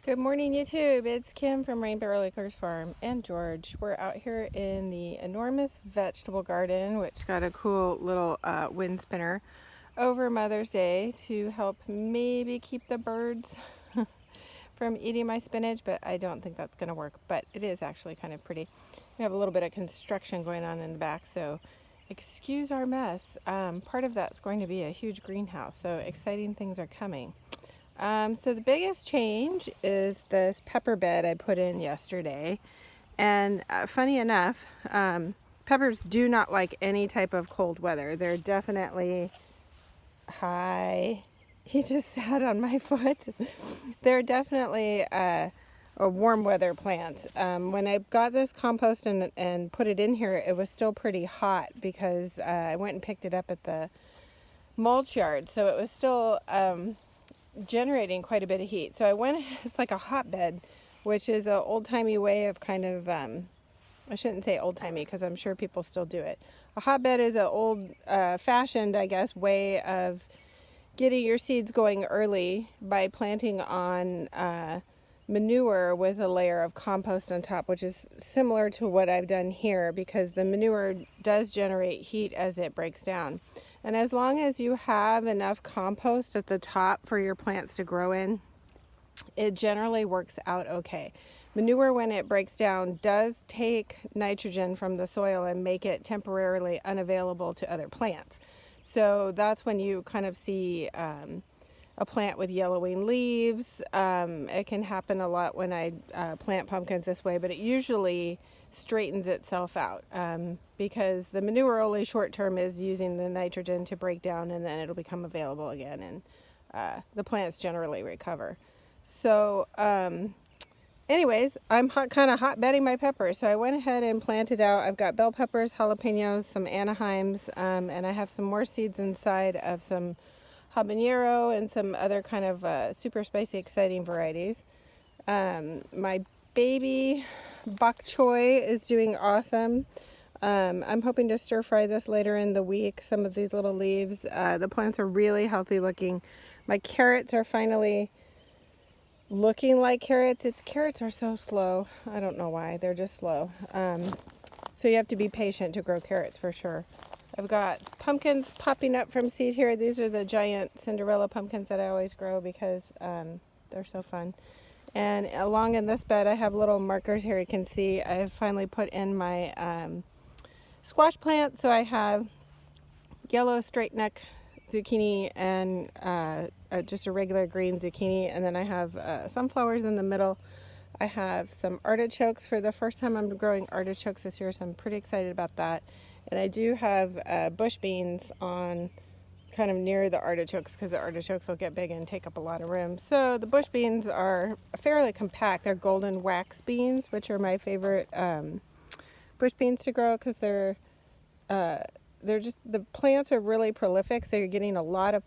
Good morning, YouTube. It's Kim from Rainbow Lakers Farm and George. We're out here in the enormous vegetable garden, which got a cool little wind spinner over Mother's Day to help maybe keep the birds from eating my spinach, but I don't think that's going to work. But it is actually kind of pretty. We have a little bit of construction going on in the back, so excuse our mess. Part of that's going to be a huge greenhouse, so exciting things are coming. So the biggest change is this pepper bed I put in yesterday. And funny enough, peppers do not like any type of cold weather. They're definitely, hi, he just sat on my foot. They're definitely a warm weather plant. When I got this compost and put it in here, it was still pretty hot because I went and picked it up at the mulch yard. So it was still generating quite a bit of heat. So I went, it's like a hotbed, which is an old-timey way of kind of, I shouldn't say old-timey because I'm sure people still do it. A hotbed is an old-fashioned, I guess, way of getting your seeds going early by planting on manure with a layer of compost on top, which is similar to what I've done here because the manure does generate heat as it breaks down. And as long as you have enough compost at the top for your plants to grow in, it generally works out okay. Manure, when it breaks down, does take nitrogen from the soil and make it temporarily unavailable to other plants. So that's when you kind of see a plant with yellowing leaves. It can happen a lot when I plant pumpkins this way, but it usually straightens itself out because the manure only short term is using the nitrogen to break down, and then it'll become available again, and the plants generally recover. So anyways, I'm kind of hotbedding my peppers, so I went ahead and planted out. I've got bell peppers, jalapenos, some Anaheims, and I have some more seeds inside of some habanero and some other kind of super spicy, exciting varieties. My baby bok choy is doing awesome. I'm hoping to stir fry this later in the week, some of these little leaves. The plants are really healthy looking. My carrots are finally looking like carrots. Carrots are so slow. I don't know why. They're just slow. So you have to be patient to grow carrots for sure. I've got pumpkins popping up from seed here. These are the giant Cinderella pumpkins that I always grow because they're so fun. And along in this bed, I have little markers here you can see. I've finally put in my squash plants. So I have yellow straight neck zucchini and just a regular green zucchini. And then I have sunflowers in the middle. I have some artichokes. For the first time I'm growing artichokes this year, so I'm pretty excited about that. And I do have bush beans on kind of near the artichokes because the artichokes will get big and take up a lot of room. So the bush beans are fairly compact. They're golden wax beans, which are my favorite bush beans to grow because they're just, the plants are really prolific. So you're getting a lot of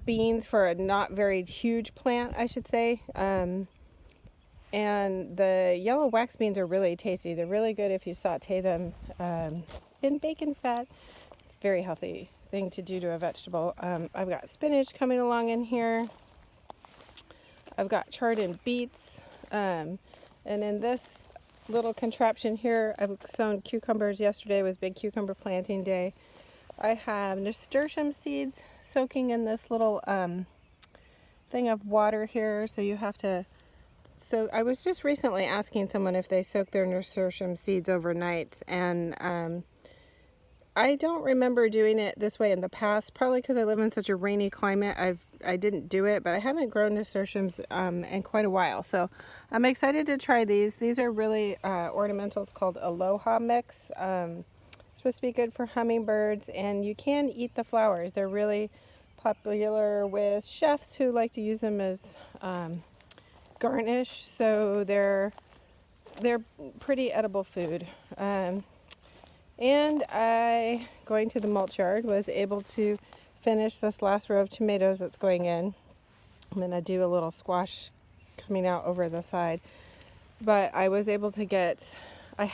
beans for a not very huge plant, I should say. And the yellow wax beans are really tasty. They're really good if you saute them in bacon fat. It's a very healthy thing to do to a vegetable. I've got spinach coming along in here. I've got chard and beets. And in this little contraption here, I've sown cucumbers. Yesterday was big cucumber planting day. I have nasturtium seeds soaking in this little thing of water here. So you have to... So I was just recently asking someone if they soak their nasturtium seeds overnight, and I don't remember doing it this way in the past, probably because I live in such a rainy climate. I didn't do it, but I haven't grown nasturtiums in quite a while, so I'm excited to try these. These are really ornamentals called Aloha mix. Supposed to be good for hummingbirds, and you can eat the flowers. They're really popular with chefs who like to use them as garnish, so they're pretty edible food. And I, going to the mulch yard, was able to finish this last row of tomatoes that's going in. I'm gonna do a little squash coming out over the side, but I was able to get, I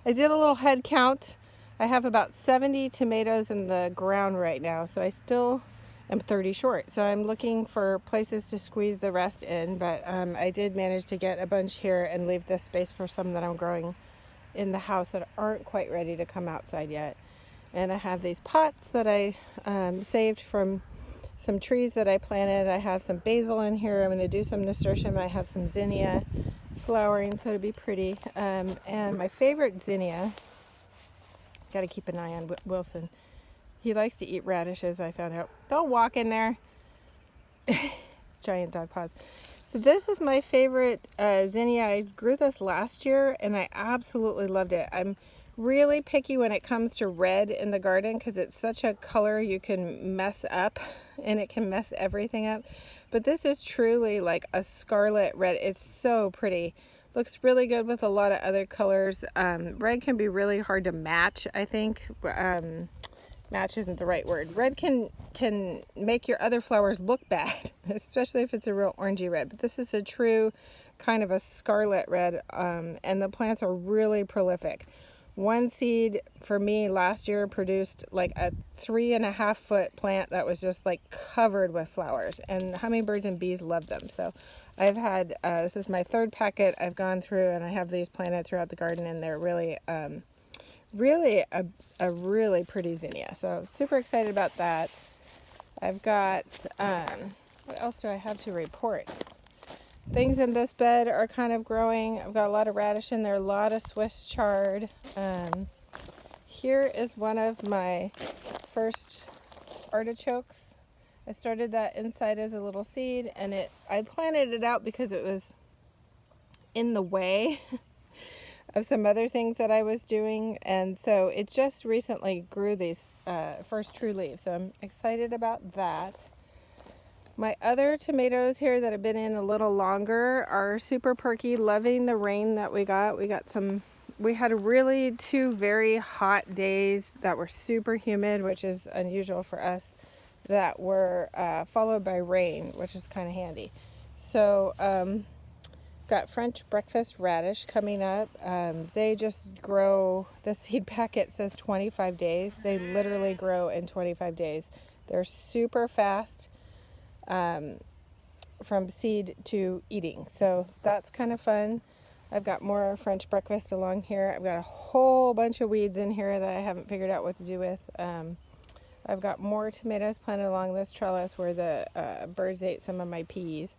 did a little head count. I have about 70 tomatoes in the ground right now, so I still am 30 short. So I'm looking for places to squeeze the rest in, but I did manage to get a bunch here and leave this space for some that I'm growing in the house that aren't quite ready to come outside yet. And I have these pots that I saved from some trees that I planted. I have some basil in here. I'm going to do some nasturtium. I have some zinnia flowering, so it'll be pretty. And my favorite zinnia, got to keep an eye on Wilson. He likes to eat radishes, I found out. Don't walk in there. Giant dog paws. So this is my favorite zinnia. I grew this last year and I absolutely loved it. I'm really picky when it comes to red in the garden because it's such a color you can mess up and it can mess everything up. But this is truly like a scarlet red. It's so pretty. Looks really good with a lot of other colors. Red can be really hard to match, I think. Match isn't the right word. Red can make your other flowers look bad, especially if it's a real orangey red. But this is a true kind of a scarlet red, and the plants are really prolific. One seed for me last year produced like a 3.5 foot plant that was just like covered with flowers, and hummingbirds and bees love them. So I've had, this is my third packet I've gone through, and I have these planted throughout the garden, and they're really, really a really pretty zinnia. So super excited about that. I've got, what else do I have to report? Things in this bed are kind of growing. I've got a lot of radish in there, a lot of Swiss chard. Here is one of my first artichokes. I started that inside as a little seed, and I planted it out because it was in the way of some other things that I was doing, and so it just recently grew these first true leaves, so I'm excited about that. My other tomatoes here that have been in a little longer are super perky, loving the rain that we got. We had really 2 very hot days that were super humid, which is unusual for us, that were followed by rain, which is kind of handy. So got French breakfast radish coming up. They just grow, the seed packet says 25 days. They literally grow in 25 days. They're super fast. From seed to eating, so that's kind of fun. I've got more French breakfast along here. I've got a whole bunch of weeds in here that I haven't figured out what to do with. I've got more tomatoes planted along this trellis where the birds ate some of my peas.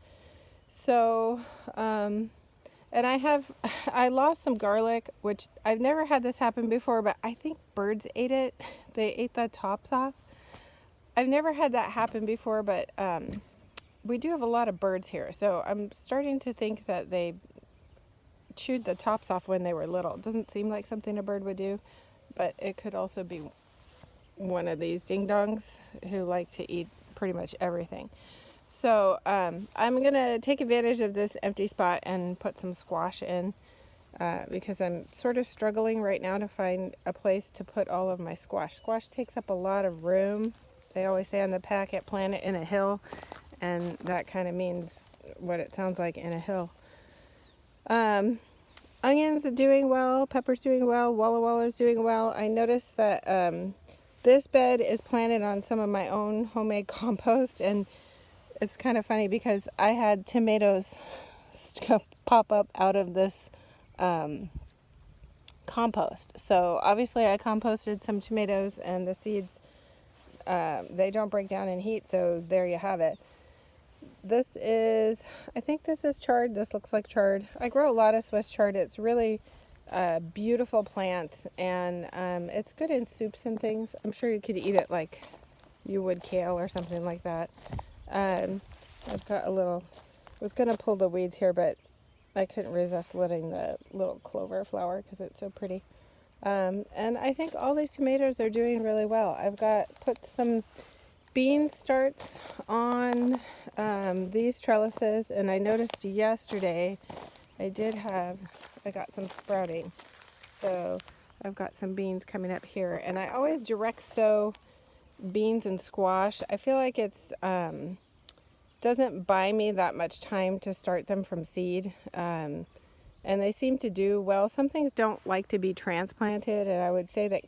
So and I lost some garlic, which I've never had this happen before, but I think birds ate it. They ate the tops off. I've never had that happen before, but we do have a lot of birds here, so I'm starting to think that they chewed the tops off when they were little. It doesn't seem like something a bird would do, but it could also be one of these ding-dongs who like to eat pretty much everything. So I'm going to take advantage of this empty spot and put some squash in because I'm sort of struggling right now to find a place to put all of my squash. Squash takes up a lot of room. They always say on the packet, plant it in a hill, and that kind of means what it sounds like, in a hill. Onions are doing well, peppers doing well, Walla Walla is doing well. I noticed that this bed is planted on some of my own homemade compost, and it's kind of funny because I had tomatoes pop up out of this compost. So obviously I composted some tomatoes, and the seeds, they don't break down in heat, so there you have it. This is, I think this is chard. This looks like chard. I grow a lot of Swiss chard. It's really a beautiful plant, and it's good in soups and things. I'm sure you could eat it like you would kale or something like that. I've got a little, I was going to pull the weeds here, but I couldn't resist letting the little clover flower because it's so pretty. And I think all these tomatoes are doing really well. I've put some bean starts on these trellises, and I noticed yesterday I got some sprouting. So I've got some beans coming up here, and I always direct sow beans and squash. I feel like it's doesn't buy me that much time to start them from seed, and they seem to do well. Some things don't like to be transplanted, and I would say that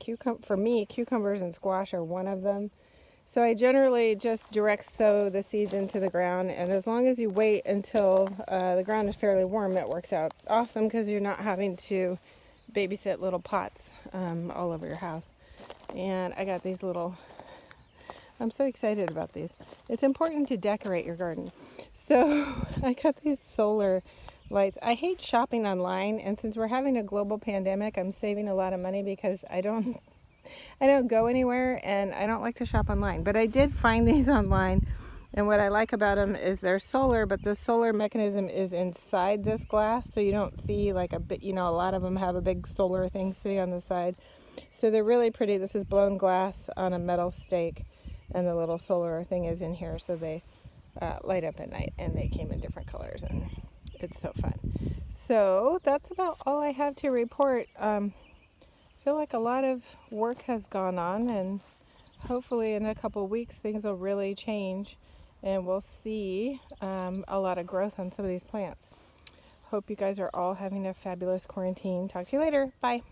for me, cucumbers and squash are one of them. So I generally just direct sow the seeds into the ground, and as long as you wait until the ground is fairly warm, it works out awesome because you're not having to babysit little pots all over your house. And I got these little, I'm so excited about these. It's important to decorate your garden. So I got these solar lights. I hate shopping online, and since we're having a global pandemic, I'm saving a lot of money because I don't go anywhere and I don't like to shop online. But I did find these online, and what I like about them is they're solar, but the solar mechanism is inside this glass, so you don't see like a bit, a lot of them have a big solar thing sitting on the side. So they're really pretty. This is blown glass on a metal stake, and the little solar thing is in here, so they light up at night, and they came in different colors, and it's so fun. So that's about all I have to report. I feel like a lot of work has gone on, and hopefully in a couple weeks things will really change and we'll see a lot of growth on some of these plants. Hope you guys are all having a fabulous quarantine. Talk to you later. Bye.